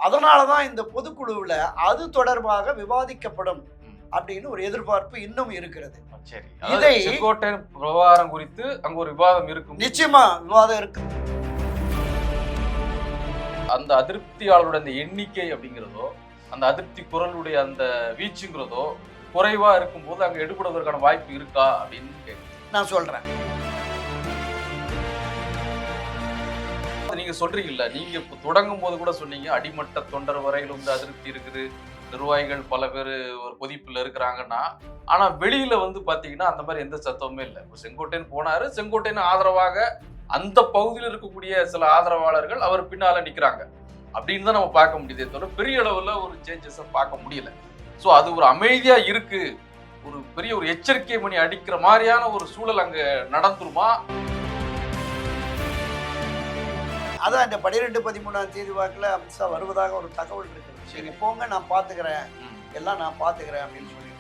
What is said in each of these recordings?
அதனாலதான் இந்த பொதுக்குழுவுல அது தொடர்பாக விவாதிக்கப்படும் அப்படின்னு ஒரு எதிர்பார்ப்பு இன்னும் இருக்கிறது. சரி, இதை செங்கோட்டையன் விவகாரம் குறித்து அங்க ஒரு விவாதம் இருக்கும். நிச்சயமா விவாதம் இருக்கு. அந்த அதிருப்தியாளருடைய அந்த எண்ணிக்கை அப்படிங்கிறதோ, அந்த அதிருப்தி குரலுடைய அந்த வீச்சுங்கிறதோ குறைவா இருக்கும்போது அங்க எடுபடுவதற்கான வாய்ப்பு இருக்கா அப்படின்னு நான் சொல்றேன். நீங்க சொல்றீங்கல்ல, நீங்க இப்ப தொடங்கும் போது கூட சொன்னீங்க அடிமட்ட தொண்டர் வரையிலும் வந்து அதிருப்தி இருக்குது, நிர்வாகிகள் பல பேர் ஒரு கொதிப்புல இருக்கிறாங்கன்னா. ஆனா வெளியில வந்து பாத்தீங்கன்னா அந்த மாதிரி எந்த சத்தமுமே இல்லை. இப்போ செங்கோட்டையன் போனாரு, செங்கோட்டையன் ஆதரவாக அந்த பகுதியில் இருக்கக்கூடிய சில ஆதரவாளர்கள் அவர் பின்னால நிக்கிறாங்க அப்படின்னு தான் நம்ம பார்க்க முடியுதே தவிர பெரிய அளவுல ஒரு சேஞ்சஸ் பார்க்க முடியல. ஸோ அது ஒரு அமைதியா இருக்கு, ஒரு பெரிய ஒரு எச்சரிக்கை மணி அடிக்கிற மாதிரியான ஒரு சூழல் அங்க நடந்துருமா? அதான் இந்த 12-13ஆம் தேதி வாக்குல அமித்ஷா வருவதாக ஒரு தகவல் இருக்கு. சரி போங்க, நான் பாத்துக்கிறேன், எல்லாம் நான் பாத்துக்கிறேன் அப்படின்னு சொல்லி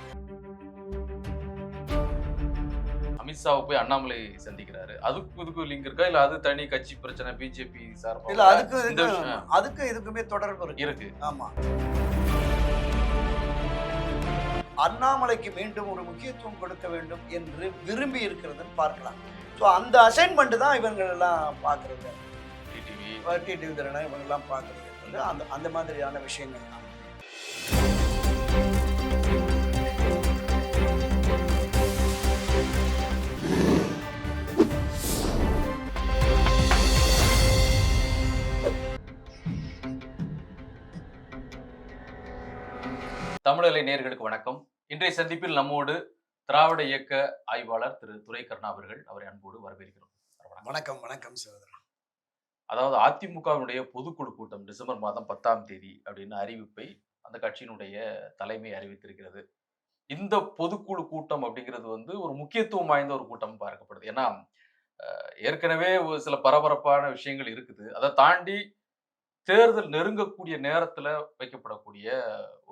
அமித்ஷாவை போய் அண்ணாமலை சந்திக்கிறாரு. அதுக்கு இதுக்கு லிங்க் இருக்கா இல்ல அது தனி கட்சி பிரச்சனை பிஜேபி சார்பா? இல்ல, அதுக்கு இதுக்குமே தொடர்பு இருக்கு. ஆமா, அண்ணாமலைக்கு மீண்டும் ஒரு முக்கியத்துவம் கொடுக்க வேண்டும் என்று விரும்பி இருக்கிறதுன்னு பார்க்கலாம். ஸோ அந்த அசைன்மெண்ட் தான் இவங்க எல்லாம் பார்க்கறது, டிடிவி திறனை இவங்க எல்லாம் பார்க்கறது அந்த அந்த மாதிரியான விஷயங்கள் தான். தமிழலை நேயர்களுக்கு வணக்கம். இன்றைய சந்திப்பில் நம்மோடு திராவிட இயக்க ஆய்வாளர் திரு துரை கருணா அவர்கள். அவரை அன்போடு வரவேற்கிறோம். வணக்கம். வணக்கம் சகோதரர். அதாவது அதிமுகவினுடைய பொதுக்குழு கூட்டம் டிசம்பர் மாதம் 10ஆம் தேதி அப்படின்னு அறிவிப்பை அந்த கட்சியினுடைய தலைமை அறிவித்திருக்கிறது. இந்த பொதுக்குழு கூட்டம் அப்படிங்கிறது வந்து ஒரு முக்கியத்துவம் வாய்ந்த ஒரு கூட்டம் பார்க்கப்படுது. ஏன்னா ஏற்கனவே ஒரு சில பரபரப்பான விஷயங்கள் இருக்குது. அதை தாண்டி தேர்தல் நெருங்கக்கூடிய நேரத்துல வைக்கப்படக்கூடிய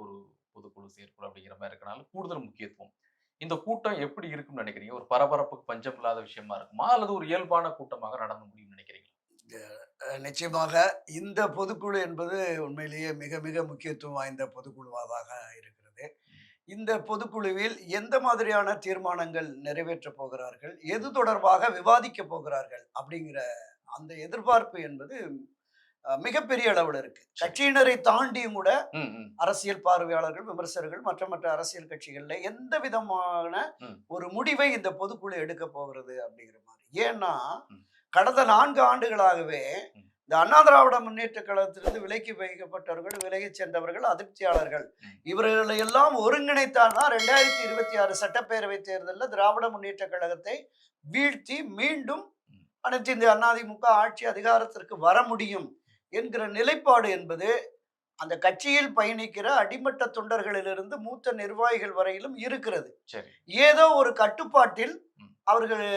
ஒரு பொதுக்குழு செயற்குழு அப்படிங்கிற மாதிரி இருக்கனால கூடுதல் முக்கியத்துவம். இந்த கூட்டம் எப்படி இருக்கும்னு நினைக்கிறீங்க? ஒரு பரபரப்புக்கு பஞ்சம் இல்லாத விஷயமா இருக்குமா அல்லது ஒரு இயல்பான கூட்டமாக நடந்து முடியும்னு நினைக்கிறீங்க? நிச்சயமாக இந்த பொதுக்குழு என்பது உண்மையிலேயே மிக மிக முக்கியத்துவம் வாய்ந்த பொதுக்குழுவாக இருக்கிறது. இந்த பொதுக்குழுவில் எந்த மாதிரியான தீர்மானங்கள் நிறைவேற்ற போகிறார்கள், எது தொடர்பாக விவாதிக்க போகிறார்கள் அப்படிங்கிற அந்த எதிர்பார்ப்பு என்பது மிகப்பெரிய அளவில் இருக்கு. கட்சியினரை தாண்டியும் கூட அரசியல் பார்வையாளர்கள், விமர்சகர்கள், மற்ற அரசியல் கட்சிகள்ல எந்த விதமான ஒரு முடிவை இந்த பொதுக்குழு எடுக்க போகிறது அப்படிங்கிற மாதிரி. ஏன்னா கடந்த 4 ஆண்டுகளாகவே இந்த அண்ணா திராவிட முன்னேற்ற கழகத்திலிருந்து விலக்கி வைக்கப்பட்டவர்கள், விலகி சென்றவர்கள், அதிருப்தியாளர்கள் இவர்களை எல்லாம் ஒருங்கிணைத்தால்தான் 2026 சட்டப்பேரவை தேர்தலில் திராவிட முன்னேற்ற கழகத்தை வீழ்த்தி மீண்டும் அனைத்து இந்த அதிமுக ஆட்சி அதிகாரத்திற்கு வர முடியும் என்கிற நிலைப்பாடு என்பது அந்த கட்சியில் பயணிக்கிற அடிமட்ட தொண்டர்களிலிருந்து மூத்த நிர்வாகிகள் வரையிலும் இருக்கிறது. ஏதோ ஒரு கட்டுப்பாட்டில் அவர்கள்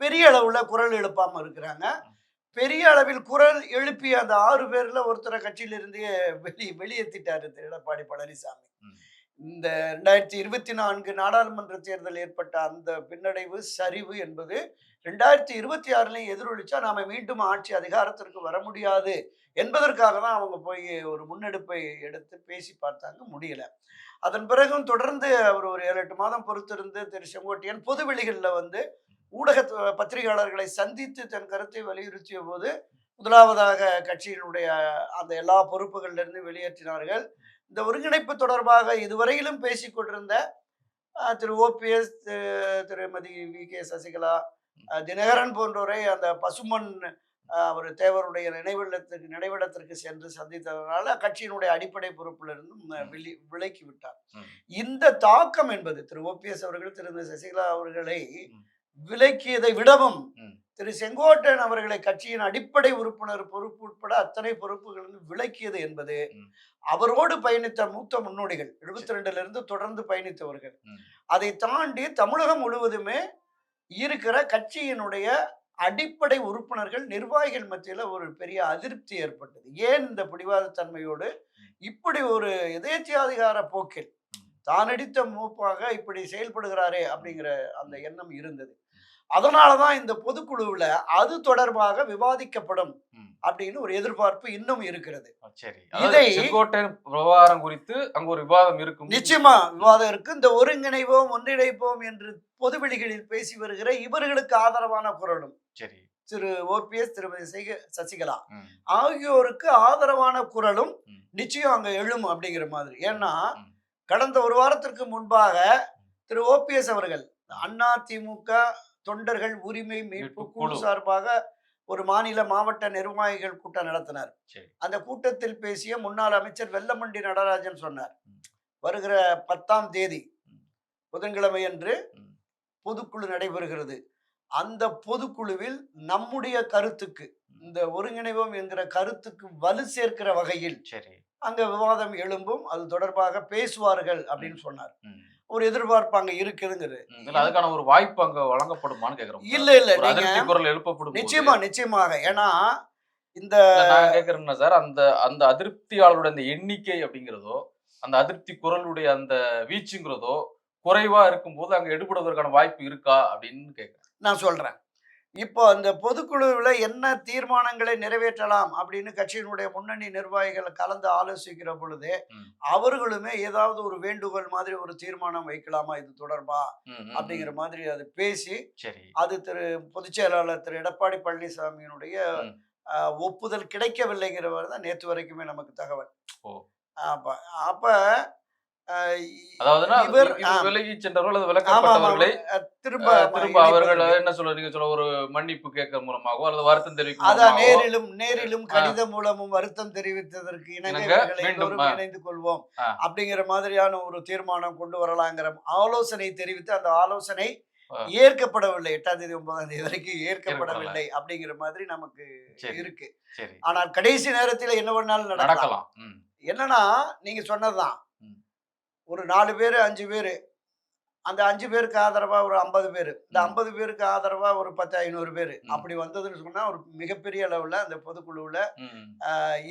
பெரிய அளவுல குரல் எழுப்பாம இருக்கிறாங்க. பெரிய அளவில் குரல் எழுப்பிய அந்த 6 பேர்ல ஒருத்தரை கட்சியிலிருந்து வெளியேற்றிட்டாரு எடப்பாடி பழனிசாமி. இந்த 2024 நாடாளுமன்ற தேர்தல் ஏற்பட்ட அந்த பின்னடைவு, சரிவு என்பது 2026 எதிரொலிச்சா நாம மீண்டும் ஆட்சி அதிகாரத்திற்கு வர முடியாது என்பதற்காக தான் அவங்க போய் ஒரு முன்னெடுப்பை எடுத்து பேசி பார்த்தாங்க, முடியல. அதன் பிறகும் தொடர்ந்து அவர் ஒரு 7-8 மாதம் பொறுத்திருந்து திரு செங்கோட்டையன் பொதுவெளிகளில் வந்து ஊடக பத்திரிகையாளர்களை சந்தித்து தன் கருத்தை வலியுறுத்திய போது முதலாவதாக கட்சியினுடைய அந்த எல்லா பொறுப்புகள்ல இருந்து வெளியேற்றினார்கள். இந்த ஒருங்கிணைப்பு தொடர்பாக இதுவரையிலும் பேசிக் கொண்டிருந்த திரு ஓபிஎஸ், திருமதி வி.கே. சசிகலா, தினகரன் போன்றோரை அந்த பசுமன் அவர் தேவருடைய நினைவிடத்திற்கு சென்று சந்தித்ததனால கட்சியினுடைய அடிப்படை பொறுப்புல இருந்தும் விலக்கி விட்டார். இந்த தாக்கம் என்பது திரு ஓபிஎஸ் அவர்கள், திரு சசிகலா அவர்களை விலக்கியதை விடவும் திரு செங்கோட்டையன் அவர்களை கட்சியின் அடிப்படை உறுப்பினர் பொறுப்பு உட்பட அத்தனை பொறுப்புகளிலிருந்து விலக்கியது என்பது அவரோடு பயணித்த மூத்த முன்னோடிகள் 72 இருந்து தொடர்ந்து பயணித்தவர்கள், அதை தாண்டி தமிழகம் முழுவதுமே இருக்கிற கட்சியினுடைய அடிப்படை உறுப்பினர்கள், நிர்வாகிகள் மத்தியில ஒரு பெரிய அதிருப்தி ஏற்பட்டது. ஏன் இந்த பிடிவாத தன்மையோடு இப்படி ஒரு எதேச்சியாதிகார போக்கில் தானடித்த மூப்பாக இப்படி செயல்படுகிறாரே அப்படிங்கிற அந்த எண்ணம் இருந்தது. அதனாலதான் இந்த பொதுக்குழுவுல அது தொடர்பாக விவாதிக்கப்படும் ம். அப்படின்னு ஒரு எதிர்பார்ப்பு இன்னும் இருக்கிறது. சரி. அதாவது இதை செங்கோட்டையன் விவகாரம் குறித்து அங்க ஒரு விவாதம் இருக்கும். நிச்சயமா விவாதம் இருக்கு. இந்த ஒருங்கிணைவோம் ஒன்றிணைப்போம் என்று பொதுவெளிகளில் பேசி வருகிற இவர்களுக்கு ஆதரவான குரலும் சரி. திரு ஓபிஎஸ், திருமதி சசிகலா ம். ஆகியோருக்கு ஆதரவான குரலும் ம். நிச்சயம் அங்க எழும் அப்படிங்கிற மாதிரி. ஏன்னா ம். கடந்த ஒரு வாரத்திற்கு முன்பாக திரு ஓபிஎஸ் அவர்கள் அதிமுக தொண்டர்கள் உரிமை மீட்பு குழு சார்பாக ஒரு மாநில மாவட்ட நிர்வாகிகள் கூட்டம் நடத்தினார். சரி. அந்த கூட்டத்தில் பேசிய முன்னாள் அமைச்சர் வெல்லமண்டி நடராஜன் சொன்னார், ம். வருகிற 10ஆம் தேதி ம். புதன்கிழமை அன்று ம். பொதுக்குழு நடைபெறுகிறது. அந்த பொதுக்குழுவில் நம்முடைய கருத்துக்கு, இந்த ஒருங்கிணைவோம் என்கிற கருத்துக்கு வலு சேர்க்கிற வகையில் சரி. அங்க விவாதம் எழும்பும், அது தொடர்பாக பேசுவார்கள் அப்படின்னு சொன்னார். ம். ஒரு எதிர்பார்ப்பு அங்க இருக்குதுங்கிறது. இல்ல அதுக்கான ஒரு வாய்ப்பு அங்க வழங்கப்படுமான்னு கேக்குறோம். இல்ல இல்ல ஒரு அதிருப்தி நீங்க குரல் எழுப்பப்படும் நிச்சயமா நிச்சயமாக. ஏன்னா இந்த நான் கேக்குறேன்னா சார், அந்த அந்த அதிருப்தியாளருடைய அந்த எண்ணிக்கை அப்படிங்கிறதோ, அந்த அதிருப்தி குரலுடைய அந்த வீச்சுங்கிறதோ குறைவா இருக்கும்போது அங்க எடுபடுவதற்கான வாய்ப்பு இருக்கா அப்படின்னு கேக்குறேன். நான் சொல்றேன். இப்போ அந்த பொதுக்குழுவுல என்ன தீர்மானங்களை நிறைவேற்றலாம் அப்படின்னு கட்சியினுடைய முன்னணி நிர்வாகிகள் கலந்து ஆலோசிக்கிற பொழுது ம். அவர்களுமே ஏதாவது ஒரு வேண்டுகோள் மாதிரி ஒரு தீர்மானம் வைக்கலாமா இது தொடர்பா ம். ம். அப்படிங்கிற மாதிரி அது பேசி சரி. அது பொதுச் செயலாளர் திரு எடப்பாடி பழனிசாமியினுடைய ம். ஒப்புதல் கிடைக்கவில்லைங்கிறவர் தான் நேற்று வரைக்குமே நமக்கு தகவல். ஓ. அப்ப அப்ப அஹ் அதாவதுன்னா இவர் இவர் விலகி சென்றவர்கள் அல்லது ஆமா ஆமா விலக்கப்பட்டவர்களை திரும்ப திரும்ப அவர்கள் என்ன சொல்ல நீங்க சொல்ல ஒரு மன்னிப்பு கேட்க மூலமாகவோ அல்லது வருத்தம் தெரிவிக்கும் அதான் மூலமாகவோ நேரிலும் கடிதம் மூலமும் வருத்தம் தெரிவித்ததற்கு இணங்க இணங்க இவர்கள் மீண்டும் எல்லோரும் இணைந்து கொள்வோம் அப்படிங்கிற மாதிரியான ஒரு தீர்மானம் கொண்டு வரலாங்கிற ஆலோசனை தெரிவித்து அந்த ஆலோசனை ஏற்கப்படவில்லை. 8ஆம் தேதி 9ஆம் தேதி வரைக்கும் ஏற்கப்படவில்லை அப்படிங்கிற மாதிரி நமக்கு இருக்கு. சரி. ஆனால் கடைசி நேரத்தில் என்ன வேணாலும் நடக்கலாம். என்னன்னா நீங்க சொன்னதுதான், ஒரு 4 பேரு 5 பேரு, அந்த 5 பேருக்கு ஆதரவா ஒரு 50 பேரு, இந்த 50 பேருக்கு ஆதரவா ஒரு 10 500 பேரு அப்படி வந்ததுன்னு சொன்னா ஒரு மிகப்பெரிய அளவுல அந்த பொதுக்குழுவுல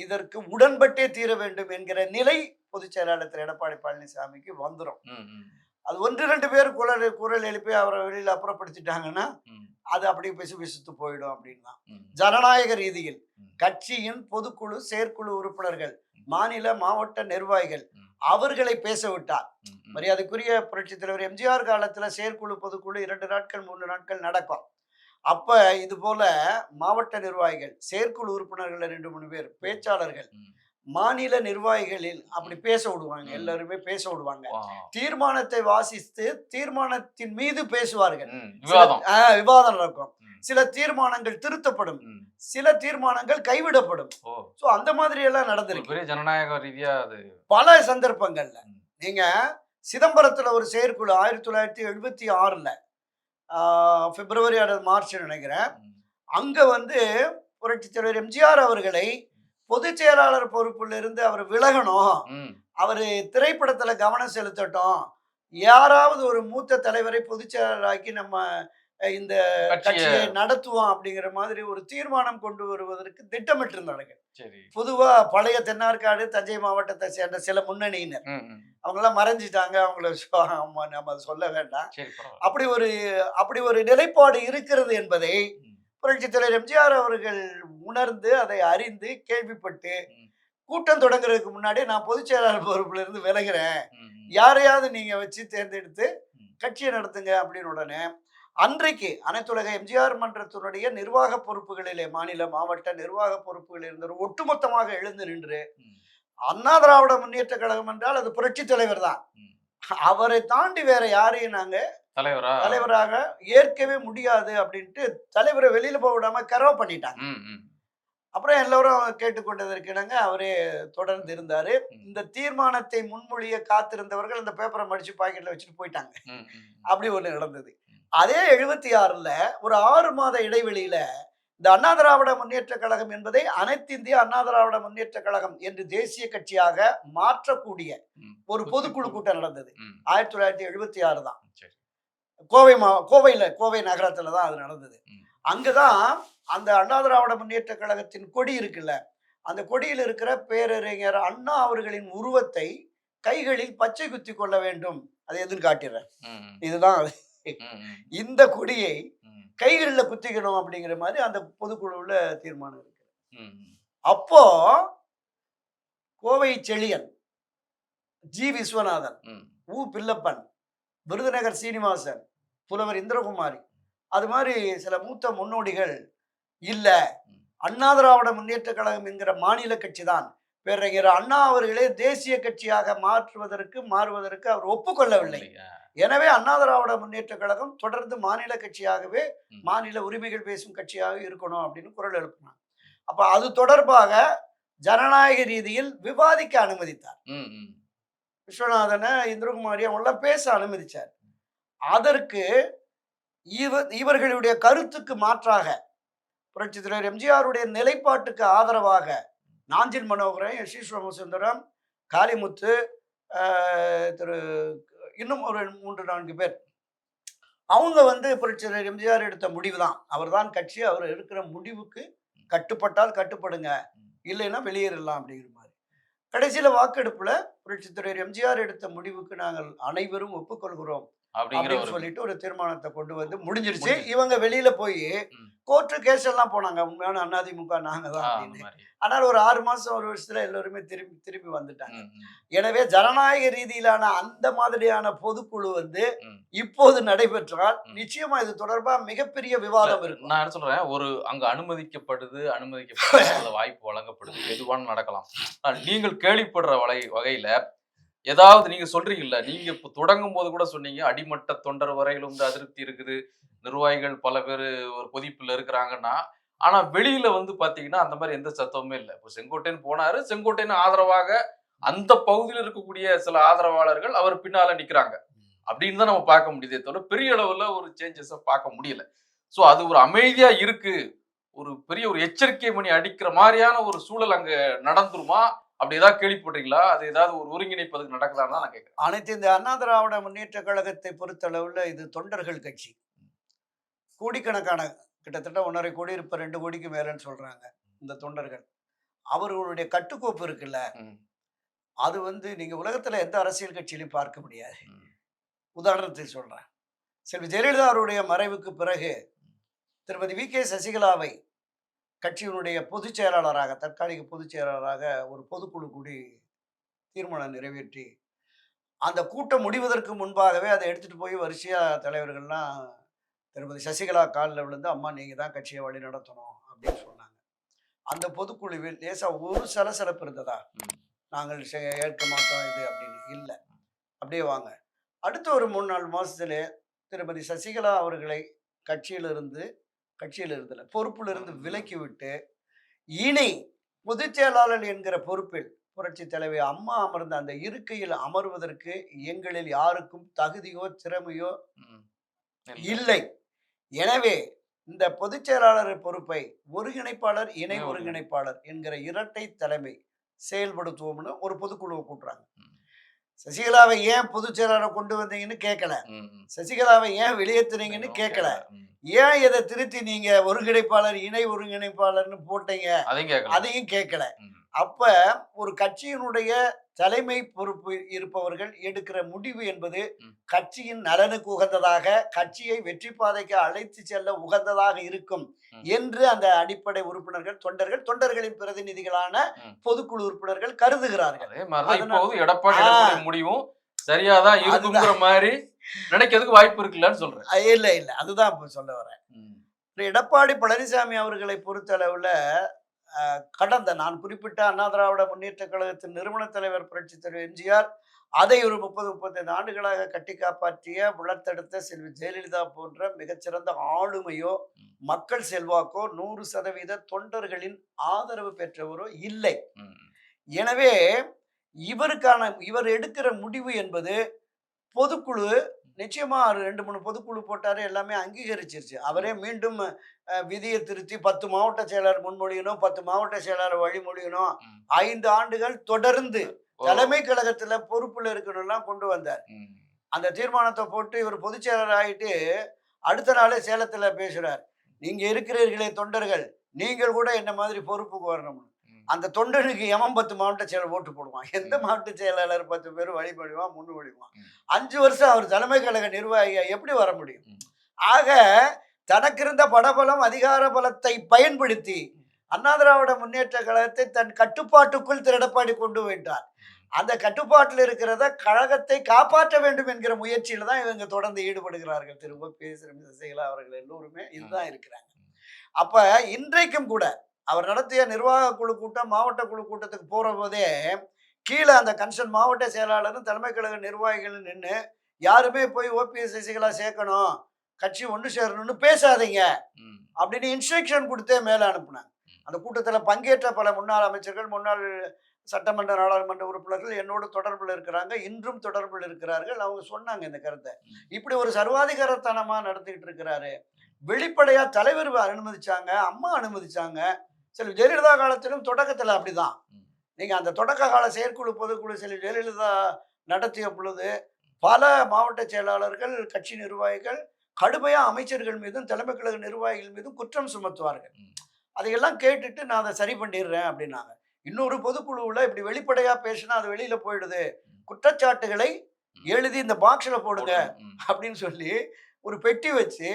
இதற்கு உடன்பட்டே தீர வேண்டும் என்கிற நிலை பொதுச் செயலாளர் திரு எடப்பாடி பழனிசாமிக்கு வந்துடும். அது 1-2 பேர் குரல் எழுப்பி அவரை வெளியில அப்புறப்படுத்திட்டாங்கன்னா அது அப்படியே பிசுபிசுத்து போயிடும் அப்படின்னா. ஜனநாயக ரீதியில் கட்சியின் பொதுக்குழு செயற்குழு உறுப்பினர்கள் மாநில மாவட்ட நிர்வாகிகள் அவர்களை பேச விட்டார். மரியாதைக்குரிய புரட்சி தலைவர் எம்ஜிஆர் காலத்துல செயற்குழு பொதுக்குழு 2 நாட்கள் 3 நாட்கள் நடக்கும். அப்ப இது போல மாவட்ட நிர்வாகிகள் செயற்குழு உறுப்பினர்கள் 2-3 பேர் பேச்சாளர்கள் மாநில நிர்வாகிகளில் அப்படி பேச விடுவாங்க. எல்லாருமே பேச விடுவாங்க. தீர்மானத்தை வாசித்து தீர்மானத்தின் மீது பேசுவார்கள். விவாதம் நடக்கும். சில தீர்மானங்கள் திருத்தப்படும், சில தீர்மானங்கள் கைவிடப்படும். சோ அந்த மாதிரி எல்லாம் நடந்திருக்கு ஜனநாயக ரீதியா அது பல சந்தர்ப்பங்கள்ல. நீங்க சிதம்பரத்துல ஒரு செயற்குழு 1976ல பிப்ரவரி அல்லது மார்ச் நினைக்கிறேன், அங்க புரட்சி தலைவர் எம்ஜிஆர் அவர்களை பொதுச் செயலாளர் பொறுப்புல இருந்து அவர் விலகணும், அவரு திரைப்படத்துல கவனம் செலுத்தட்டும், யாராவது ஒரு மூத்த தலைவரை பொதுச் செயலாளராக்கி நம்ம இந்த கட்சியை நடத்துவோம் அப்படிங்கிற மாதிரி ஒரு தீர்மானம் கொண்டு வருவதற்கு திட்டமிட்டு இருந்தாங்க. பொதுவா பழைய தென்னார்காடு தஞ்சை மாவட்டத்தை சேர்ந்த சில முன்னணியினர் அவங்க எல்லாம் மறைஞ்சிட்டாங்க, அவங்கள நம்ம சொல்ல வேண்டாம். அப்படி ஒரு நிலைப்பாடு இருக்கிறது என்பதை புரட்சி தலைவர் எம்ஜிஆர் அவர்கள் உணர்ந்து அதை அறிந்து கேள்விப்பட்டு கூட்டம் தொடங்குறதுக்கு முன்னாடி நான் பொதுச் செயலாளர் பொறுப்புல இருந்து விலகிறேன், யாரையாவது நீங்க வச்சு தேர்ந்தெடுத்து கட்சியை நடத்துங்க அப்படின்னு உடனே அன்றைக்கு அனைத்துலக எம்ஜிஆர் மன்றத்தினுடைய நிர்வாக பொறுப்புகளிலே மாநில மாவட்ட நிர்வாக பொறுப்புகளில் இருந்த ஒட்டுமொத்தமாக எழுந்து நின்று அண்ணா திராவிட முன்னேற்ற கழகம் என்றால் அது புரட்சி தலைவர் தான், அவரை தாண்டி வேற யாரையும் நாங்க தலைவராக ஏற்கவே முடியாது அப்படின்ட்டு தலைவரை வெளியில போக விடாம கரவ பண்ணிட்டாங்க. அப்புறம் எல்லோரும் கேட்டுக்கொண்டதற்கு இணங்க அவரே தொடர்ந்து இருந்தாரு. இந்த தீர்மானத்தை முன்மொழிய காத்திருந்தவர்கள் அந்த பேப்பரை மடிச்சு பாக்கெட்ல வச்சுட்டு போயிட்டாங்க. அப்படி ஒண்ணு நடந்தது. அதே 76ல ஒரு 6 மாத இடைவெளியில இந்த அண்ணா திராவிட முன்னேற்ற கழகம் என்பதை அனைத்து இந்திய அண்ணா திராவிட முன்னேற்ற கழகம் என்று தேசிய கட்சியாக மாற்றக்கூடிய ஒரு பொதுக்குழு கூட்டம் நடந்தது. 1976 தான். கோவை நகரத்துல தான் அது நடந்தது. அங்கதான் அந்த அண்ணா திராவிட முன்னேற்ற கழகத்தின் கொடி இருக்குல்ல, அந்த கொடியில் இருக்கிற பேரறிஞர் அண்ணா அவர்களின் உருவத்தை கைகளில் பச்சை குத்தி கொள்ள வேண்டும், அதை எதுன்னு காட்டிடுறேன். இதுதான் இந்த கொடியை கைகளில் குத்திக்கணும் அப்படிங்கிற மாதிரி அந்த பொதுக்குழுவில் தீர்மானம் இருக்கு. ம். அப்போ கோவை செழியன், ஜி விஸ்வநாதன், ம். உ பில்லப்பன், விருதுநகர் சீனிவாசன், புலவர் இந்திரகுமாரி, அது மாதிரி சில மூத்த முன்னோடிகள் இல்ல, ம். அண்ணா திராவிட முன்னேற்ற கழகம் என்கிற மாநில கட்சி தான் பேரறிஞர் அண்ணா அவர்களே தேசிய கட்சியாக மாறுவதற்கு அவர் ஒப்புக்கொள்ளவில்லை. இல்லையா? எனவே அண்ணா திராவிட முன்னேற்ற கழகம் தொடர்ந்து மாநில கட்சியாகவே, ம். மாநில உரிமைகள் பேசும் கட்சியாக இருக்கணும் அப்படின்னு குரல் எழுப்பினார். அப்ப அது தொடர்பாக ஜனநாயக ரீதியில் விவாதிக்க அனுமதித்தார். ம். ம். விஸ்வநாதனை, இந்திரகுமாரி அவங்களாம் பேச அனுமதிச்சார். அதற்கு இவர்களுடைய கருத்துக்கு மாற்றாக புரட்சித் தலைவர் எம்ஜிஆருடைய நிலைப்பாட்டுக்கு ஆதரவாக நாஞ்சில் மனோகரன், எஸ் சி சோமசுந்தரம், காளிமுத்து, திரு இன்னும் ஒரு 3-4 பேர், அவங்க புரட்சித் தலைவர் எம்ஜிஆர் எடுத்த முடிவு தான், அவர் தான் கட்சி, அவர் இருக்கிற முடிவுக்கு கட்டுப்பட்டால் கட்டுப்படுங்க, இல்லைன்னா வெளியேறலாம் அப்படிங்கிற மாதிரி. கடைசியில வாக்கெடுப்புல புரட்சித் தலைவர் எம்ஜிஆர் எடுத்த முடிவுக்கு நாங்கள் அனைவரும் ஒப்புக்கொள்கிறோம் அப்படிங்கிற அப்படின்னு ஒரு சொல்லிட்டு ஒரு தீர்மானத்தை கொண்டு வந்து முடிஞ்சிருச்சு. முடிஞ்சிருச்சு. இவங்க வெளியில போய் ம். கோர்ட்டு கேஸ் எல்லாம் போனாங்க, உண்மையான அதிமுக நாங்க தான் அந்த அப்படின்னு. மாதிரி. ஆனால் ஒரு 6 மாசம் 1 வருஷத்துல எல்லாருமே திருப்பி வந்துட்டாங்க. ம். ம். எனவே ஜனநாயக ரீதியிலான அந்த மாதிரியான பொதுக்குழு ம். இப்போது நடைபெற்றால் ம். நிச்சயமா இது தொடர்பா மிகப்பெரிய விவாதம் இருக்கும். நான் என்ன சொல்றேன், ஒரு அங்க அனுமதிக்கப்படாத வாய்ப்பு வழங்கப்படுது, எதுவான நடக்கலாம். நீங்கள் கேள்விப்படுற வகையில ஏதாவது நீங்க சொல்றீங்கல்ல, நீங்க இப்ப தொடங்கும் போது கூட சொன்னீங்க, அடிமட்ட தொண்டர் வரையிலும் அதிருப்தி இருக்குது, நிர்வாகிகள் பல பேர் ஒரு கொதிப்புல இருக்கிறாங்கன்னா, ஆனா வெளியில பாத்தீங்கன்னா அந்த மாதிரி எந்த சத்தமுமே இல்லை. இப்போ செங்கோட்டையன் போனாரு, செங்கோட்டையன் ஆதரவாக அந்த பகுதியில் இருக்கக்கூடிய சில ஆதரவாளர்கள் அவர் பின்னால நிக்கிறாங்க அப்படின்னு தான் நம்ம பார்க்க முடியுதே தவிர பெரிய அளவுல ஒரு சேஞ்சஸை பார்க்க முடியல. ஸோ அது ஒரு அமைதியா இருக்கு, ஒரு பெரிய ஒரு எச்சரிக்கை மணி அடிக்கிற மாதிரியான ஒரு சூழல் அங்க நடந்துருமா? அப்படி ஏதாவது கேள்விப்படுறீங்களா? அது ஏதாவது ஒரு ஒருங்கிணைப்பதுக்கு நடக்குதான்னு தான் நான் கேட்கிறேன். அனைத்து இந்த அண்ணா திராவிட முன்னேற்ற கழகத்தை பொறுத்தளவுல இது தொண்டர்கள் கட்சி. கோடிக்கணக்கான, கிட்டத்தட்ட 1.5 கோடி இருப்ப 2 கோடிக்கு மேலன்னு சொல்றாங்க இந்த தொண்டர்கள். அவர்களுடைய கட்டுக்கோப்பு இருக்குல்ல, ம். அது நீங்க உலகத்துல எந்த அரசியல் கட்சியிலையும் பார்க்க முடியாது. ம். உதாரணத்துக்கு சொல்றேன், செல்வி ஜெயலலிதா அவருடைய மறைவுக்கு பிறகு திருமதி வி.கே. சசிகலாவை கட்சியினுடைய பொதுச் செயலாளராக, தற்காலிக பொதுச் செயலாளராக ஒரு பொதுக்குழு கூடி தீர்மானம் நிறைவேற்றி, அந்த கூட்டம் முடிவதற்கு முன்பாகவே அதை எடுத்துட்டு போய் வரிசையா தலைவர்கள்லாம் திருமதி சசிகலா காலில் விழுந்து, அம்மா நீங்க தான் கட்சியை வழி நடத்தணும் அப்படின்னு சொன்னாங்க. அந்த பொதுக்குழுவில் லேசா ஒரு சலசலப்பு இருந்ததா, ம். நாங்கள் ஏற்க மாட்டோம் இது அப்படின்னு இல்லை, அப்படியே வாங்க. அடுத்த ஒரு 3-4 மாசத்துல திருமதி சசிகலா அவர்களை கட்சியிலிருந்து பொறுப்பிலிருந்து விலக்கி விட்டு, இனி பொதுச் செயலாளர் என்கிற பொறுப்பில் புரட்சி தலைவி அம்மா அமர்ந்த அந்த இருக்கையில் அமர்வதற்கு எங்களில் யாருக்கும் தகுதியோ திறமையோ ம். இல்லை. எனவே இந்த பொதுச் செயலாளர் பொறுப்பை ஒருங்கிணைப்பாளர், இணை ஒருங்கிணைப்பாளர் என்கிற இரட்டை தலைமை செயல்படுத்துவோம்னு ஒரு பொதுக்குழுவை கூட்டுறாங்க. ம். சசிகலாவை ஏன் பொதுச் செயலாளரை கொண்டு வந்தீங்கன்னு கேட்கல, ம். சசிகலாவை ஏன் வெளியேற்றுனீங்கன்னு கேட்கல, ம். ஏன் இதை திருத்தி நீங்க ஒருங்கிணைப்பாளர், இணை ஒருங்கிணைப்பாளர்னு போட்டீங்க அதையும் கேட்கல. ம். அப்ப ஒரு கட்சியினுடைய தலைமை பொறுப்பு இருப்பவர்கள் எடுக்கிற முடிவு என்பது கட்சியின் நலனுக்கு உகந்ததாக, கட்சியை வெற்றி பாதைக்கு அழைத்து செல்ல உகந்ததாக இருக்கும் என்று அந்த அடிப்படை உறுப்பினர்கள், தொண்டர்களின் பிரதிநிதிகளான பொதுக்குழு உறுப்பினர்கள் கருதுகிறார்கள். அதே மாதிரிதான் இப்போது எடப்பாடி முடிவும் சரியாதான் இருக்குங்கிற மாதிரி நினைக்கிறதுக்கு வாய்ப்பு இருக்குல்லன்னு சொல்றேன். இல்ல அதுதான் இப்ப சொல்ல வரேன். எடப்பாடி பழனிசாமி அவர்களை பொறுத்த அளவுல கடந்த நான் குறிப்பிட்ட அண்ணா திராவிட முன்னேற்ற கழகத்தின் நிறுவன தலைவர் புரட்சி தலைவர் எம்ஜிஆர், அதை ஒரு 30-35 ஆண்டுகளாக கட்டி காப்பாற்றிய வளர்த்தெடுத்த செல்வி ஜெயலலிதா போன்ற மிகச்சிறந்த ஆளுமையோ மக்கள் செல்வாக்கோ 100% தொண்டர்களின் ஆதரவு பெற்றவரோ இல்லை. எனவே இவர் எடுக்கிற முடிவு என்பது பொதுக்குழு நிச்சயமா 2-3 பொதுக்குழு போட்டாரு, எல்லாமே அங்கீகரிச்சிருச்சு. அவரே மீண்டும் விதியை திருத்தி 10 மாவட்ட செயலாளர் முன்மொழியணும், 10 மாவட்ட செயலாளர் வழிமொழியணும், 5 ஆண்டுகள் தொடர்ந்து தலைமை கழகத்துல பொறுப்புல இருக்கணும்லாம் கொண்டு வந்தார். அந்த தீர்மானத்தை போட்டு இவர் பொதுச் செயலாளர் ஆகிட்டு அடுத்த நாளே சேலத்துல பேசுறார், நீங்க இருக்கிறீர்களே தொண்டர்கள், நீங்கள் கூட என்ன மாதிரி பொறுப்புக்கு வரணும். அந்த தொண்டனுக்கு எவன் 10 மாவட்ட செயலர் ஓட்டு போடுவான்? எந்த மாவட்ட செயலாளர் 10 பேர் வழிபடுவான், முன்மொழிவான்? 5 வருஷம் அவர் தலைமை கழக நிர்வாகியா எப்படி வர முடியும்? ஆக தனக்கு இருந்த படபலம், அதிகார பலத்தை பயன்படுத்தி அண்ணா திராவிட முன்னேற்ற கழகத்தை தன் கட்டுப்பாட்டுக்குள் திரு எடப்பாடி கொண்டு வைத்தார். அந்த கட்டுப்பாட்டில் இருக்கிறத கழகத்தை காப்பாற்ற வேண்டும் என்கிற முயற்சியில தான் இவங்க தொடர்ந்து ஈடுபடுகிறார்கள். திரு ஓபிஎஸ், ரமேஷ் சசிகலா அவர்கள் எல்லோருமே இதுதான் இருக்கிறாங்க. அப்ப இன்றைக்கும் கூட அவர் நடத்திய நிர்வாக குழு கூட்டம், மாவட்ட குழு கூட்டத்துக்கு போற போதே கீழே அந்த கன்சர்ன் மாவட்ட செயலாளரும் தலைமை கழக நிர்வாகிகளும் நின்று யாருமே போய் ஓபிஎஸ் சசிகலா சேர்க்கணும், கட்சி ஒன்று சேரணும்னு பேசாதீங்க அப்படின்னு இன்ஸ்ட்ரக்ஷன் கொடுத்தே மேலே அனுப்புனாங்க. அந்த கூட்டத்தில் பங்கேற்ற பல முன்னாள் அமைச்சர்கள், முன்னாள் சட்டமன்ற நாடாளுமன்ற உறுப்பினர்கள் என்னோட தொடர்பில் இருக்கிறாங்க, இன்றும் தொடர்பில் இருக்கிறார்கள். அவங்க சொன்னாங்க இந்த கருத்தை. இப்படி ஒரு சர்வாதிகாரத்தனமா நடத்திட்டு இருக்கிறாரு. வெளிப்படையா தலைவர் அனுமதிச்சாங்க, அம்மா அனுமதிச்சாங்க. சில ஜெயலலிதா காலத்திலும் தொடக்கத்தில் அப்படிதான். நீங்க அந்த தொடக்க கால செயற்குழு பொதுக்குழு சில ஜெயலலிதா நடத்திய பொழுது பல மாவட்ட செயலாளர்கள், கட்சி நிர்வாகிகள் கடுமையா அமைச்சர்கள் மீதும் தலைமை கழக நிர்வாகிகள் மீதும் குற்றம் சுமத்துவார்கள். அதையெல்லாம் கேட்டுட்டு நான் அதை சரி பண்ணிடுறேன் அப்படின்னாங்க. இன்னொரு பொதுக்குழுவில் இப்படி வெளிப்படையா பேசினா அது வெளியில போயிடுது, குற்றச்சாட்டுகளை எழுதி இந்த பாக்ஸ்ல போடுங்க அப்படின்னு சொல்லி ஒரு பெட்டி வச்சு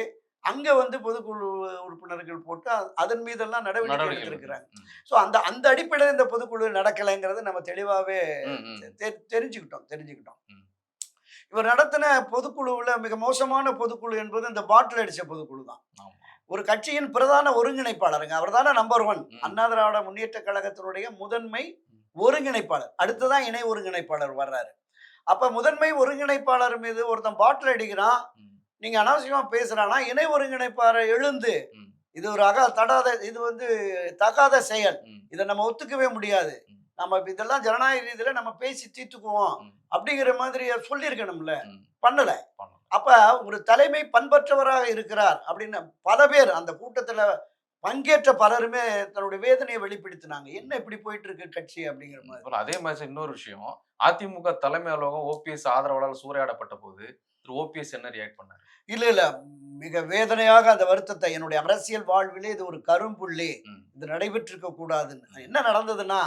அங்க வந்து பொதுக்குழு உறுப்பினர்கள் போட்டு அதன் மீதெல்லாம் நடவடிக்கை எடுத்திருக்கிறாங்க. ஸோ அந்த அந்த அடிப்படையில் இந்த பொதுக்குழு நடக்கலைங்கிறது நம்ம தெளிவாகவே தெரிஞ்சுக்கிட்டோம். இவர் நடத்தின பொதுக்குழுவில் மிக மோசமான பொதுக்குழு என்பது இந்த பாட்டில் அடிச்ச பொதுக்குழு தான். ஒரு கட்சியின் பிரதான ஒருங்கிணைப்பாளருங்க, அவர் தானே நம்பர் 1 அண்ணா திராவிட முன்னேற்ற கழகத்தினுடைய முதன்மை ஒருங்கிணைப்பாளர். அடுத்ததான் இணை ஒருங்கிணைப்பாளர் வர்றாரு. அப்ப முதன்மை ஒருங்கிணைப்பாளர் மீது ஒருத்தன் பாட்டில் அடிக்கிறான், நீங்க அனாவசியமா பேசுறானா, இணை ஒருங்கிணைப்பாளர் எழுந்து இது ஒரு இது வந்து தகாத செயல், இதை நம்ம ஒத்துக்கவே முடியாது, நம்ம இதெல்லாம் ஜனநாயக ரீதியில நம்ம பேசி தீர்த்துக்குவோம் அப்படிங்கிற மாதிரி சொல்லியிருக்கணும்ல, பண்ணல. அப்ப ஒரு தலைமை பண்பற்றவராக இருக்கிறார் அப்படின்னு பல பேர் அந்த கூட்டத்துல பங்கேற்ற பலருமே தன்னுடைய வேதனையை வெளிப்படுத்தினாங்க. என்ன இப்படி போயிட்டு இருக்கு கட்சி அப்படிங்கிற மாதிரி. அதே மாதிரி இன்னொரு விஷயம், அதிமுக தலைமை அலுவலகம் ஓபிஎஸ் ஆதரவாளர் சூறையாடப்பட்ட போது திரு ஓபிஎஸ் என்ன ரியாக்ட் பண்ணாரு? இல்ல மிக வேதனையாக அந்த வருத்தத்தை, என்னுடைய அரசியல் வாழ்விலே இது ஒரு கரும்புள்ளி, இது நடைபெற்றிருக்க கூடாதுன்னு. என்ன நடந்ததுன்னா,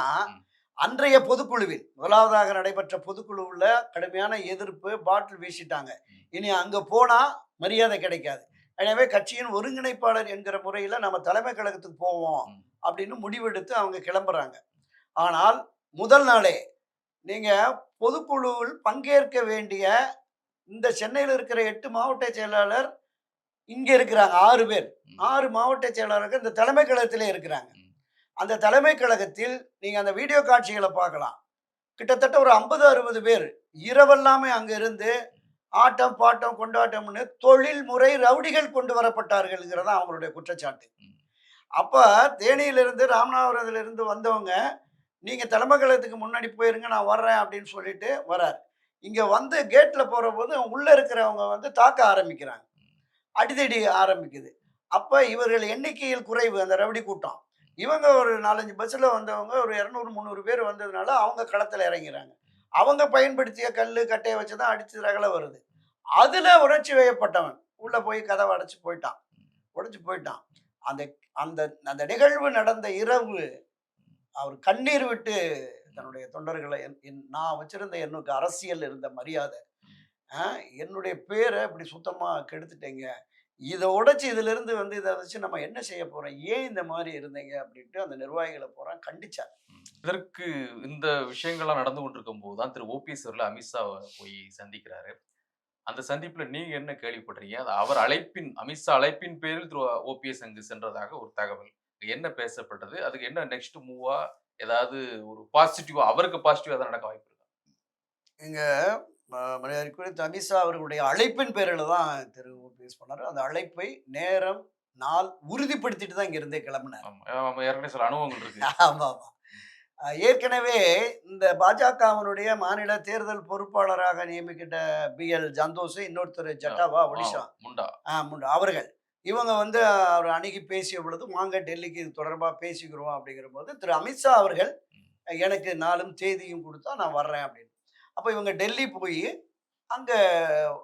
அன்றைய பொதுக்குழுவில் முதலாவதாக நடைபெற்ற பொதுக்குழுவில் கடுமையான எதிர்ப்பு, பாட்டில் வீசிட்டாங்க. இனி அங்க போனா மரியாதை கிடைக்காது, எனவே கட்சியின் ஒருங்கிணைப்பாளர் என்கிற முறையில நம்ம தலைமை கழகத்துக்கு போவோம் அப்படின்னு முடிவெடுத்து அவங்க கிளம்புறாங்க. ஆனால் முதல் நாளே நீங்க பொதுக்குழுவில் பங்கேற்க வேண்டிய இந்த சென்னையில் இருக்கிற 8 மாவட்ட செயலாளர் இங்க இருக்கிறாங்க, 6 பேர், 6 மாவட்ட செயலாளர்கள் இந்த தலைமை கழகத்திலே இருக்கிறாங்க. அந்த தலைமை கழகத்தில் நீங்க அந்த வீடியோ காட்சிகளை பார்க்கலாம். கிட்டத்தட்ட ஒரு 50-60 பேர் இரவெல்லாமே அங்க இருந்து ஆட்டம் பாட்டம் கொண்டாட்டம்னு தொழில்முறை ரவுடிகள் கொண்டு வரப்பட்டார்கள்ங்கிறத அவங்களுடைய குற்றச்சாட்டு. அப்ப தேனியிலிருந்து ராமநாதபுரத்திலிருந்து வந்தவங்க, நீங்க தலைமை கழகத்துக்கு முன்னாடி போயிருங்க, நான் வர்றேன் அப்படின்னு சொல்லிட்டு வர்றாரு. இங்க வந்து கேட்ல போற போது உள்ள இருக்கிறவங்க வந்து தாக்க ஆரம்பிக்கிறாங்க, அடிதடி ஆரம்பிக்குது. அப்ப இவர்கள் எண்ணிக்கையில் குறைவு அந்த ரவுடி கூட்டம். இவங்க ஒரு 4-5 பஸ்ல வந்தவங்க ஒரு 200-300 பேர் வந்ததுனால அவங்க களத்துல இறங்கிறாங்க. அவங்க பயன்படுத்திய கல்லு கட்டையை வச்சுதான் அடிச்சு ரகல வருது. அதுல உணர்ச்சி வயப்பட்டவன் உள்ள போய் கதவை அடைச்சு போயிட்டான், உடைச்சு போயிட்டான். அந்த அந்த அந்த நிகழ்வு நடந்த இரவு அவர் கண்ணீர் விட்டு தன்னுடைய தொண்டர்களை, நான் வச்சிருந்த எனக்கு அரசியல் இருந்த மரியாதை, என்னுடைய பேரை இப்படி சுத்தமா கெடுத்துட்டீங்க, இதை உடைச்சு இதுல இருந்து வந்து இதை வச்சு நம்ம என்ன செய்ய போறோம், ஏன் இந்த மாதிரி இருந்தீங்க அப்படின்ட்டு அந்த நிர்வாகிகளை போறான் கண்டிச்சார். இதற்கு இந்த விஷயங்கள்லாம் நடந்து கொண்டிருக்கும் போதுதான் திரு ஓபிஎஸ் அவர்கள் அமித்ஷாவை போய் சந்திக்கிறாரு. அந்த சந்திப்புல நீங்க என்ன கேள்விப்படுறீங்க? அவர் அழைப்பின், அமித்ஷா அழைப்பின் பேரில் திரு ஓபிஎஸ் அங்கு சென்றதாக ஒரு தகவல். என்ன பேசப்பட்டது? அதுக்கு என்ன நெக்ஸ்ட் மூவா ஏதாவது ஒரு பாசிட்டிவா, அவருக்கு பாசிட்டிவா ஏதாவது நடக்க வாய்ப்பு இருக்கா? இங்க மரியாதைக்குரிய அமித்ஷா அவர்களுடைய அழைப்பின் பேரில் தான் திரு ஓபிஎஸ் பண்ணாரு. அந்த அழைப்பை நேரம் நாள் உறுதிப்படுத்திட்டு தான் இங்க இருந்தே கிளம்பினார். ஏற்கனவே சில அனுபவங்கள் இருக்கு. ஆமா ஆமா. ஏற்கனவே இந்த பாஜகவினுடைய மாநில தேர்தல் பொறுப்பாளராக நியமிக்கிட்ட BL ஜந்தோஸ், இன்னொருத்தர் ஜட்டாவா ஒடிஷா முண்டா அவர்கள், இவங்க வந்து அவர் அணுகி பேசிய பொழுது வாங்க டெல்லிக்கு இது தொடர்பாக பேசிக்கிறோம் அப்படிங்கிற போது திரு அமித்ஷா அவர்கள் எனக்கு நாளும் தேதியும் கொடுத்தா நான் வர்றேன் அப்படின்னு. அப்போ இவங்க டெல்லி போய் அங்கே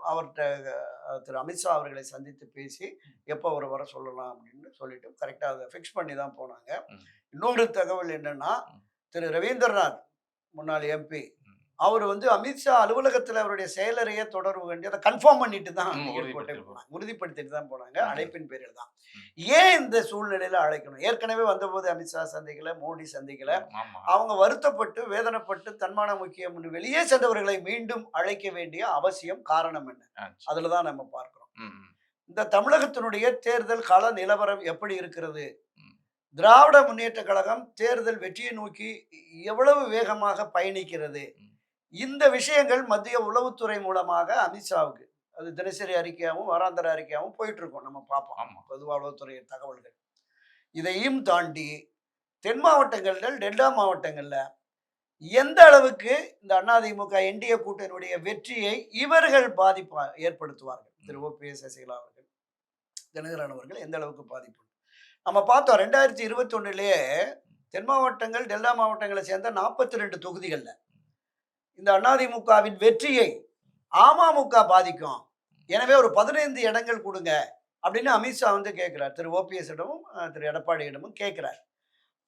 அவர்கிட்ட திரு அமித்ஷா அவர்களை சந்தித்து பேசி எப்போ அவர் வர சொல்லலாம் அப்படின்னு சொல்லிட்டு கரெக்டாக அதை ஃபிக்ஸ் பண்ணி தான் போனாங்க. இன்னொரு தகவல் என்னன்னா, திரு ரவீந்திரநாத் முன்னாள் MP அவர் வந்து அமித்ஷா அலுவலகத்துல அவருடைய செயலறைய தொடர்பு கொண்டு அத கன்ஃபார்ம் பண்ணிட்டு தான் ஏர்போர்ட்டே உறுதிப்படுத்திருப்பாங்க. போனாங்க. உறுதிப்படுத்திட்டு தான் போனாங்க. ம். அழைப்பின் பேரில் தான். ம். ஏன் இந்த சூழ்நிலையில அழைக்கணும்? ஏற்கனவே வந்தபோது அமித்ஷா சந்திக்கல, மோடி சந்திக்கல. ஆமா. அவங்க வருத்தப்பட்டு, வேதனைப்பட்டு தன்மான முக்கியம்னு வெளியே சென்றவர்களை மீண்டும் அழைக்க வேண்டிய அவசியம், காரணம் என்ன? ஆ, அதுல தான் நம்ம பார்க்கிறோம். ம், ம், இந்த தமிழகத்தினுடைய தேர்தல் கள நிலவரம் எப்படி இருக்கிறது? ம். திராவிட முன்னேற்றக் கழகம் தேர்தல் வெற்றியை நோக்கி எவ்வளவு வேகமாக பயணிக்கிறது? ம். இந்த விஷயங்கள் மத்திய உளவுத்துறை மூலமாக அமித்ஷாவுக்கு அது தினசரி அறிக்கையாகவும் வாராந்திர அறிக்கையாகவும் போயிட்டு இருக்கும். நம்ம பார்ப்போம். ஆமா. பொதுவா உளவுத்துறை தகவல்கள். இதையும் தாண்டி தென் மாவட்டங்கள், டெல்டா மாவட்டங்கள்ல எந்த அளவுக்கு இந்த அதிமுக என்டிஏ கூட்டணியுடைய வெற்றியை இவர்கள் ஏற்படுத்துவார்கள்? திரு ஓபிஎஸ், சசிகலா அவர்கள், தினகரன் அவர்கள் எந்த அளவுக்கு பாதிப்பு? நம்ம பார்த்தோம் 2021 தென் மாவட்டங்கள், டெல்டா மாவட்டங்களை சேர்ந்த 42 தொகுதிகள்ல இந்த அதிமுகவின் வெற்றியை அமமுக பாதிக்கும். எனவே ஒரு 15 இடங்கள் கொடுங்க அப்படின்னு அமித்ஷா வந்து கேட்கிறார். திரு ஓபிஎஸ் இடமும் திரு எடப்பாடியிடமும் கேட்கிறார்.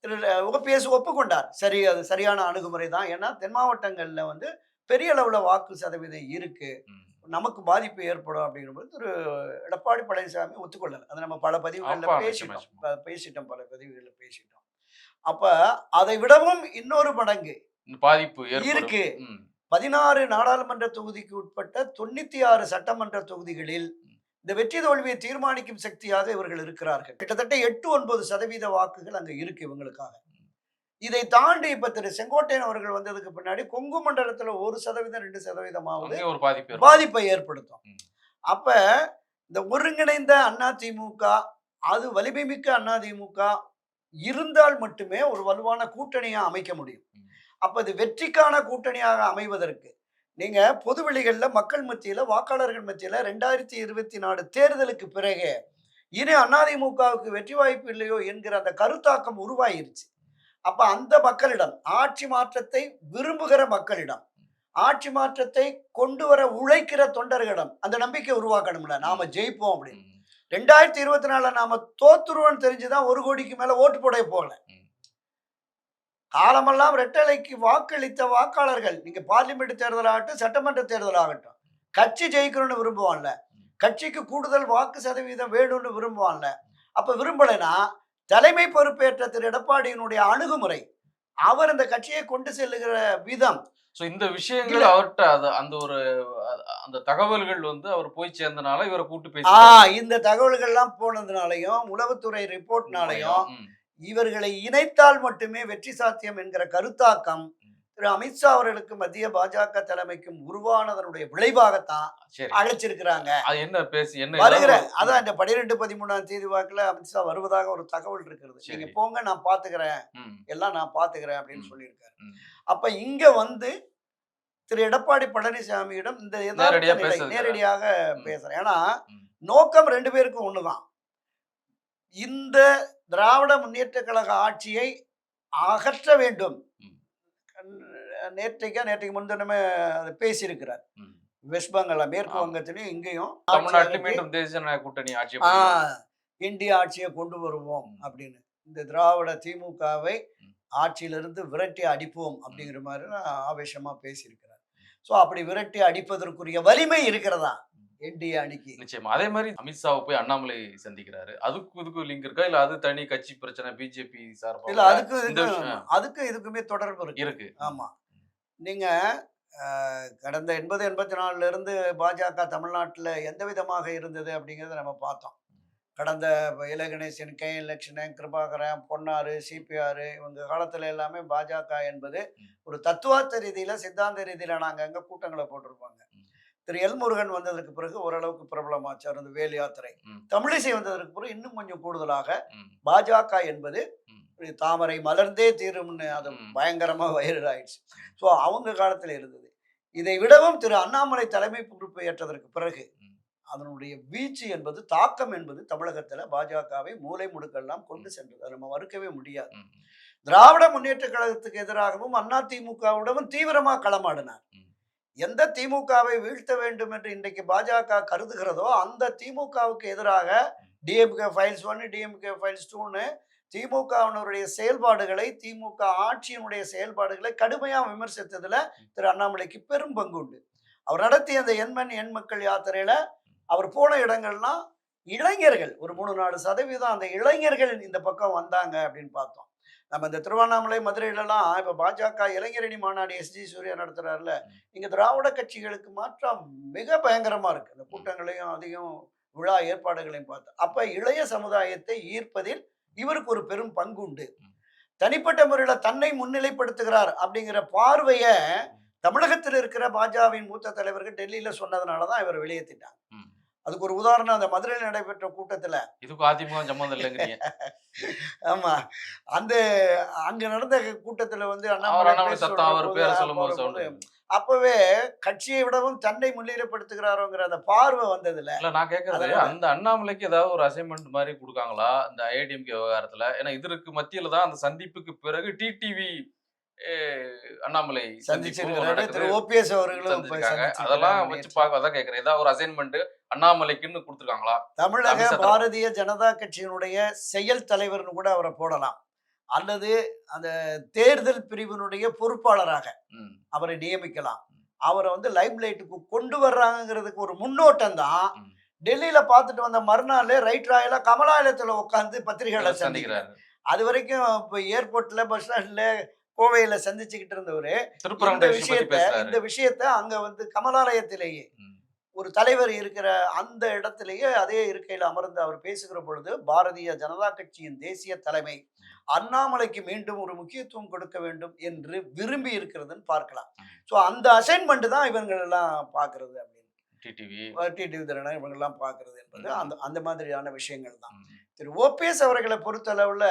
திரு ஓபிஎஸ் ஒப்புக்கொண்டார். சரி, அது சரியான அணுகுமுறை தான். ஏன்னா தென் மாவட்டங்கள்ல வந்து பெரிய அளவுல வாக்கு சதவீதம் இருக்கு. ம். நமக்கு பாதிப்பு ஏற்படும் அப்படிங்கும்போது திரு எடப்பாடி பழனிசாமி ஒத்துக்கொள்ளல. அதை நம்ம பல பதிவுகள்ல அப்பா பேசிட்டோம். நிச்சயமா. பேசிட்டோம் பல பதிவுகள்ல பேசிட்டோம். அப்ப அதை விடவும் இன்னொரு மடங்கு இந்த பாதிப்பு ஏற்படும். இருக்கு. ம். 16 நாடாளுமன்ற தொகுதிக்கு உட்பட்ட 96 சட்டமன்ற தொகுதிகளில் இந்த வெற்றி தோல்வியை தீர்மானிக்கும் சக்தியாக இவர்கள் இருக்கிறார்கள். கிட்டத்தட்ட 8-9% வாக்குகள் அங்க இருக்கு இவங்களுக்காக. இதை தாண்டி இப்ப திரு செங்கோட்டையன் அவர்கள் வந்ததுக்கு பின்னாடி கொங்கு மண்டலத்துல 1% 2%ஆவது அங்கேயும் ஒரு பாதிப்பு ஏற்படும். பாதிப்பை ஏற்படுத்தும். ம். அப்ப இந்த ஒருங்கிணைந்த அதிமுக, அது வலிமை மிக்க அதிமுக இருந்தால் மட்டுமே ஒரு வலுவான கூட்டணியா அமைக்க முடியும். ம். அப்ப இது வெற்றிக்கான கூட்டணியாக அமைவதற்கு நீங்க பொதுவெளிகள்ல மக்கள் மத்தியில, வாக்காளர்கள் மத்தியில 2024 தேர்தலுக்கு பிறகு இனி அதிமுகவுக்கு வெற்றி வாய்ப்பு இல்லையோ என்கிற அந்த கருத்தாக்கம் உருவாயிருச்சு. அப்ப அந்த மக்களிடம், ஆட்சி மாற்றத்தை விரும்புகிற மக்களிடம், ஆட்சி மாற்றத்தை கொண்டு வர உழைக்கிற தொண்டர்களிடம் அந்த நம்பிக்கை உருவாக்கணும்ல. நாம ஜெயிப்போம் அப்படின்னு. ம். 2024 நாம தோத்துருவோம்னு தெரிஞ்சுதான் 1 கோடிக்கு மேல ஓட்டு போட போகல. ம். காலமெல்லாம் ரெட்டலைக்கு வாக்களித்த வாக்காளர்கள், நீங்க பார்லிமெண்ட் தேர்தலாகட்டும், சட்டமன்ற தேர்தலாகட்டும், கட்சி ஜெயிக்கணும்னு விரும்புவான்ல, கட்சிக்கு கூடுதல் வாக்கு சதவீதம் வேணும்னு விரும்புவான்ல. அப்ப விரும்பலைன்னா தலைமை பொறுப்பேற்ற திரு எடப்பாடியினுடைய அணுகுமுறை, அவர் இந்த கட்சியை கொண்டு செல்லுகிற விதம், சோ இந்த விஷயங்கள் அவர்ட்ட அந்த ஒரு அந்த தகவல்கள் வந்து அவர் போய் சேர்ந்தனால இவரை கூட்டு பேசி இந்த தகவல்கள்லாம் போனதுனாலையும் உளவுத்துறை ரிப்போர்ட்னாலையும் ம். இவர்களை இணைத்தால் மட்டுமே வெற்றி சாத்தியம் என்கிற கருத்தாக்கம் திரு அமித்ஷா அவர்களுக்கு மத்திய பாஜக தலைமைக்கும் உருவானதனுடைய விளைவாகத்தான் சரி. அழைச்சிருக்கிறாங்க. அது என்ன பேசி என்ன வருகிற ஏதாவது- அதான் இந்த 12, 13ஆம் தேதி வாக்குல அமித்ஷா வருவதாக ஒரு தகவல் இருக்கிறது. சரி. நீங்க போங்க, நான் பாத்துக்கிறேன், ம். எல்லாம் நான் பாத்துக்கிறேன் அப்படின்னு ம். சொல்லியிருக்காரு. ம். அப்ப இங்க வந்து திரு எடப்பாடி பழனிசாமியிடம் இந்த நேரடியா யதார்த்த நிலை பேசுறது. நேரடியாக ம். பேசுறேன். ஏன்னா ம். நோக்கம் 2 பேருக்கும் ஒண்ணுதான். இந்த திராவிட முன்னேற்ற கழக ஆட்சியை அகற்ற வேண்டும். ம். நேற்றைக்கு முன்தினமே அதை பேசியிருக்கிறார். ம். வெஸ்ட் பெங்கால், மேற்கு ஆமா. வங்கத்திலையும் இங்கேயும் தமிழ்நாட்டில் மீண்டும் தேசிய ஜனநாயக கூட்டணி ஆட்சி இந்திய ஆட்சியை கொண்டு வருவோம் ம். அப்படின்னு, இந்த திராவிட திமுகவை ம். ஆட்சியிலிருந்து விரட்டி அடிப்போம் அப்படிங்கிற மாதிரி ஆவேசமா பேசியிருக்கிறார். ஸோ அப்படி விரட்டி அடிப்பதற்குரிய வலிமை இருக்கிறதா என்டிஏ அணிக்கு? நிச்சயமா. அதே மாதிரி அமித்ஷாவை போய் அண்ணாமலை சந்திக்கிறாரு. அதுக்கும் லிங்க் இருக்கா இல்ல அது தனி கட்சி பிரச்சனை பிஜேபி இல்ல, சார்பா அதுக்கும் இதுக்குமே தொடர்பு இருக்கு. இருக்கு. ஆமா, நீங்க கடந்த 80, 84 இருந்து பாஜக தமிழ்நாட்டில் எந்த விதமாக இருந்தது அப்படிங்கிறத நம்ம பார்த்தோம். கடந்த இல கணேசன், கே லட்சுமணன், கிருபாகரன், பொன்னாரு, சிபிஆர் இவங்க காலத்துல எல்லாமே பாஜக என்பது ஒரு தத்துவார்த்த ரீதியில, சித்தாந்த ரீதியில நாங்க அங்க கூட்டங்களை போட்டிருப்பாங்க. திரு எல்முருகன் வந்ததற்கு பிறகு ஓரளவுக்கு பிரபலமாச்சு அந்த வேல் யாத்திரை. தமிழிசை வந்ததற்கு பிறகு இன்னும் கொஞ்சம் கூடுதலாக பாஜக என்பது தாமரை மலர்ந்தே தீரும்னு அது பயங்கரமா வைரல் ஆயிடுச்சு. ஸோ அவங்க காலத்துல இருந்தது. இதை விடவும் திரு அண்ணாமலை தலைமை பொறுப்பு ஏற்றதற்கு பிறகு அதனுடைய வீச்சு என்பது, தாக்கம் என்பது தமிழகத்துல பாஜகவை மூலை முடுக்கெல்லாம் கொண்டு சென்றது. அதை நம்ம மறுக்கவே முடியாது. திராவிட முன்னேற்ற கழகத்துக்கு எதிராகவும் அதிமுகவுடன் தீவிரமா களமாடினார். எந்த திமுகவை வீழ்த்த வேண்டும் என்று இன்றைக்கு பாஜக கருதுகிறதோ அந்த திமுகவுக்கு எதிராக டிஎம்கே ஃபைல்ஸ் 1, டிஎம்கே ஃபைல்ஸ் 2ன்னு திமுகவினுடைய செயல்பாடுகளை, திமுக ஆட்சியினுடைய செயல்பாடுகளை கடுமையா விமர்சித்ததுல திரு அண்ணாமலைக்கு பெரும் பங்கு உண்டு. அவர் நடத்திய அந்த எண்மண் எண் மக்கள் யாத்திரையில அவர் போன இடங்கள்லாம் இளைஞர்கள் ஒரு 3-4% அந்த இளைஞர்கள் இந்த பக்கம் வந்தாங்க அப்படின்னு பார்த்தோம். நம்ம இந்த திருவண்ணாமலை, மதுரையிலலாம் இப்ப பாஜக இளைஞரணி மாநாடு எஸ்ஜி சூர்யா நடத்துறாருல, இங்க திராவிட கட்சிகளுக்கு மாற்றம் மிக பயங்கரமா இருக்கு. அந்த கூட்டங்களையும் அதையும் விழா ஏற்பாடுகளையும் பார்த்து. அப்ப இளைய சமுதாயத்தை ஈர்ப்பதில் இவருக்கு ஒரு பெரும் பங்கு உண்டு. தனிப்பட்ட முறையில தன்னை முன்னிலைப்படுத்துகிறார் அப்படிங்கிற பார்வைய தமிழகத்தில் இருக்கிற பாஜகவின் மூத்த தலைவர்கள் டெல்லியில சொன்னதுனால தான் இவர் வெளியேத்திட்டாங்க. ம். அதுக்கு ஒரு உதாரணம் அந்த மதுரையில் நடைபெற்ற கூட்டத்துல இதுக்கும் அதிமுக சம்மந்தம் இல்லைங்கிறீங்க. ஆமா. அந்த அங்க நடந்த கூட்டத்துல வந்து அவர் அண்ணாமலை அண்ணாமலை பேச சத்தம் அவர் சொல்றபோது பேரை சொல்லும்போது போறபோது சொல்லுங்க. அப்பவே கட்சியை விடவும் தன்னை முன்னிலைப்படுத்துகிறாரோங்கிற அந்த பார்வை வந்ததுல இல்ல நான் கேட்கறது அதனால அந்த அண்ணாமலைக்கு ஏதாவது ஒரு அசைன்மெண்ட் மாதிரி கொடுக்காங்களா இந்த ஏடிஎம்கே விவகாரத்துல? ஏன்னா இதற்கு மத்தியில தான் அந்த சந்திப்புக்கு பிறகு டிடிவி அண்ணாமலை சந்திப்பு சந்திச்சிருக்கிறாரு. நடக்குது. திரு ஓபிஎஸ் அவர்களும் போய் சந்திச்சிருக்காங்க. அதெல்லாம் சந்திச்சிருக்கிறாரு வச்சு நேற்று. பார்க்க அதான் கேட்கிறேன். ஏதாவது ஒரு அசைன்மெண்ட் அண்ணாமலைக்குன்னு கொடுத்துருக்காங்களா? தமிழக அமித்ஷா தரப்பு. பாரதிய ஜனதா கட்சியினுடைய செயல் தலைவர்னு கூட அவரை போடலாம். அல்லது அந்த தேர்தல் பிரிவினுடைய பொறுப்பாளராக ம். அவரை நியமிக்கலாம். அவரை வந்து லைம் லைட்டுக்கு கொண்டு வர்றாங்கிறதுக்கு ஒரு முன்னோட்டம் தான். ம். டெல்லியில பார்த்துட்டு வந்த மறுநாள் ரைட் ராயலா கமலாலயத்துல உட்கார்ந்து பத்திரிகையாளர் சந்திக்கிறார். சந்திக்கிறாரு. அது வரைக்கும் இப்போ ஏர்போர்ட்ல பஸ் ஸ்டாண்ட்ல கோவையில சந்திச்சுக்கிட்டு இருந்தவரு திருப்பரங்குன்ற விஷயம் பத்தி பேசுறாரு. இந்த விஷயத்த அங்க வந்து கமலாலயத்திலேயே ம். ஒரு தலைவர் இருக்கிற அந்த இடத்திலேயே அதே இருக்கையில் அமர்ந்து அவர் பேசுகிற பொழுது பாரதிய ஜனதா கட்சியின் தேசிய தலைமை அண்ணாமலைக்கு மீண்டும் ஒரு முக்கியத்துவம் கொடுக்க வேண்டும் என்று விரும்பி இருக்கிறதுன்னு பார்க்கலாம். ஸோ அந்த அசைன்மெண்ட் தான் இவங்கள் எல்லாம் பார்க்கறது அப்படின்னு டிடிவி. டிடிவி தினகரன் இவங்கெல்லாம் பார்க்கறது என்பது அந்த அந்த மாதிரியான விஷயங்கள் தான். ம். திரு ஓபிஎஸ் அவர்களை பொறுத்தளவுல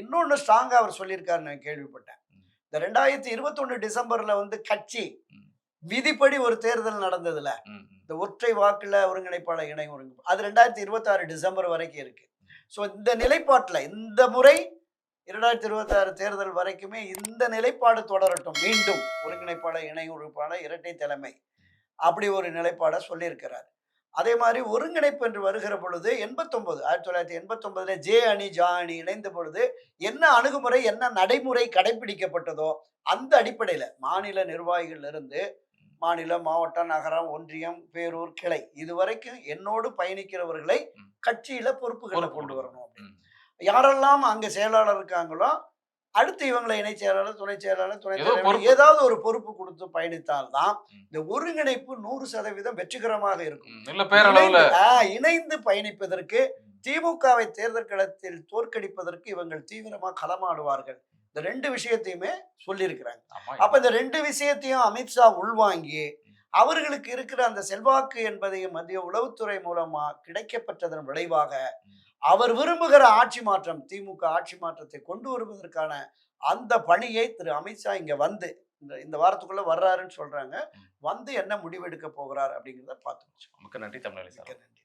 இன்னொன்னு ஸ்ட்ராங்கா அவர் சொல்லியிருக்காரு நான் கேள்விப்பட்டேன். இந்த 2021 டிசம்பர்ல வந்து கட்சி ம். விதிப்படி ஒரு தேர்தல் நடந்ததுல ம். இந்த ஒற்றை வாக்குல ஒருங்கிணைப்பாளர் இணை ஒருங்கிணைப்பு அது 2026 டிசம்பர் வரைக்கும் இருக்கு. ஸோ இந்த நிலைப்பாட்டுல இந்த முறை 2026 தேர்தல் வரைக்குமே இந்த நிலைப்பாடு தொடரட்டும். மீண்டும் ஒருங்கிணைப்பாளர் இணை ஒருங்கிணைப்பாளர் இரட்டை தலைமை அப்படி ஒரு நிலைப்பாடை சொல்லியிருக்கிறார். அதே மாதிரி ஒருங்கிணைப்பு என்று வருகிற பொழுது 1989 ஜே அணி ஜா அணி இணைந்த பொழுது என்ன அணுகுமுறை என்ன நடைமுறை கடைபிடிக்கப்பட்டதோ அந்த அடிப்படையில மாநில நிர்வாகிகள் இருந்து மாநிலம், மாவட்டம், நகரம், ஒன்றியம், பேரூர், கிளை இதுவரைக்கும் என்னோடு பயணிக்கிறவர்களை கட்சியில பொறுப்புகளை கொண்டு வரணும் அப்படின்னு. யாரெல்லாம் அங்க செயலாளர் இருக்காங்களோ அடுத்து இவங்களை இணைச் செயலாளர், துணை செயலாளர், துணை தலைவர் ஏதாவது ஒரு பொறுப்பு கொடுத்து பயணித்தால்தான் இந்த ஒருங்கிணைப்பு 100% வெற்றிகரமாக இருக்கும். இல்ல பேரளவுல இணைந்து பயணிப்பதற்கு திமுகவை தேர்தல் களத்தில் தோற்கடிப்பதற்கு இவங்கள் தீவிரமா களமாடுவார்கள். இந்த 2 விஷயத்தையுமே சொல்லியிருக்கிறாங்க. அப்ப இந்த 2 விஷயத்தையும் அமித்ஷா உள்வாங்கி அவர்களுக்கு இருக்கிற அந்த செல்வாக்கு என்பதையும் மத்திய உளவுத்துறை மூலமா கிடைக்கப்பட்டதன் விளைவாக அவர் விரும்புகிற ஆட்சி மாற்றம் திமுக ஆட்சி மாற்றத்தை கொண்டு வருவதற்கான அந்த பணியை திரு அமித்ஷா இங்க வந்து இந்த வாரத்துக்குள்ள வர்றாருன்னு சொல்றாங்க. வந்து என்ன முடிவெடுக்க போகிறார் அப்படிங்கிறத பார்த்து. மிக்க நன்றி தமிழ். நன்றி.